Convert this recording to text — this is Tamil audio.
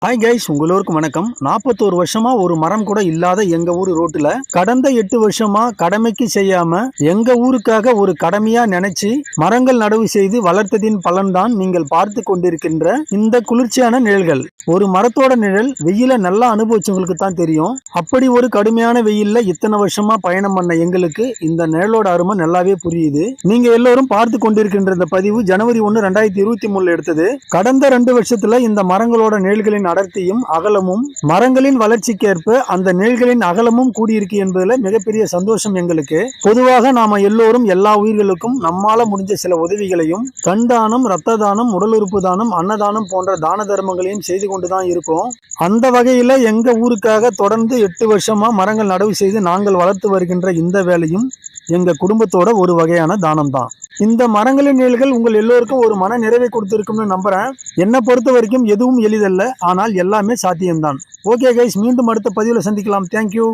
ஹாய் கைஸ், உங்களோருக்கும் வணக்கம். 41 வருஷமா ஒரு மரம் கூட இல்லாத எங்க ஊர் ரோட்டுல கடந்த 8 வருஷமா கடமைக்கு செய்யாம எங்க ஊருக்காக ஒரு கடமையா நினைச்சு மரங்கள் நடவு செய்து வளர்த்ததின் பலன்தான் நீங்கள் பார்த்து கொண்டிருக்கின்ற இந்த குளிர்ச்சியான நிழல்கள். ஒரு மரத்தோட நிழல் வெயில நல்லா அனுபவிச்சவங்களுக்கு தான் தெரியும். அப்படி ஒரு கடுமையான வெயில்ல இத்தனை வருஷமா பயணம் பண்ண எங்களுக்கு இந்த நிழலோட அருமை நல்லாவே புரியுது. நீங்க எல்லோரும் பார்த்து கொண்டிருக்கின்ற இந்த பதிவு ஜனவரி 1, 2023 எடுத்தது. கடந்த 2 வருஷத்துல இந்த மரங்களோட நிழல்களின் அடர்த்தியும் அகலமும் மரங்களின் வளர்ச்சிக்கேற்ப அந்த நிழல்களின் அகலமும் கூடியிருக்கு என்பதுல மிகப்பெரிய சந்தோஷம் எங்களுக்கு. பொதுவாக நாம எல்லோரும் எல்லா உயிர்களுக்கும் நம்மால முடிஞ்ச சில உதவிகளையும் கண் தானம், இரத்த தானம், உடல் உறுப்பு தானம், அன்னதானம் போன்ற தான தர்மங்களையும் செய்து கொண்டுதான் இருக்கோம். அந்த வகையில எங்க ஊருக்காக தொடர்ந்து 8 வருஷமா மரங்கள் நடவு செய்து நாங்கள் வளர்த்து வருகின்ற இந்த வேலையும் எங்க குடும்பத்தோட ஒரு வகையான தானம் தான். இந்த மரங்களின் நிழல்கள் உங்கள் எல்லோருக்கும் ஒரு மன நிறைவை கொடுத்திருக்கும்னு நம்புறேன். என்னை பொறுத்த வரைக்கும் எதுவும் எளிதல்ல, ஆனால் எல்லாமே சாத்தியம்தான். ஓகே கைஸ், மீண்டும் அடுத்த பதிவில் சந்திக்கலாம். தேங்க்யூ.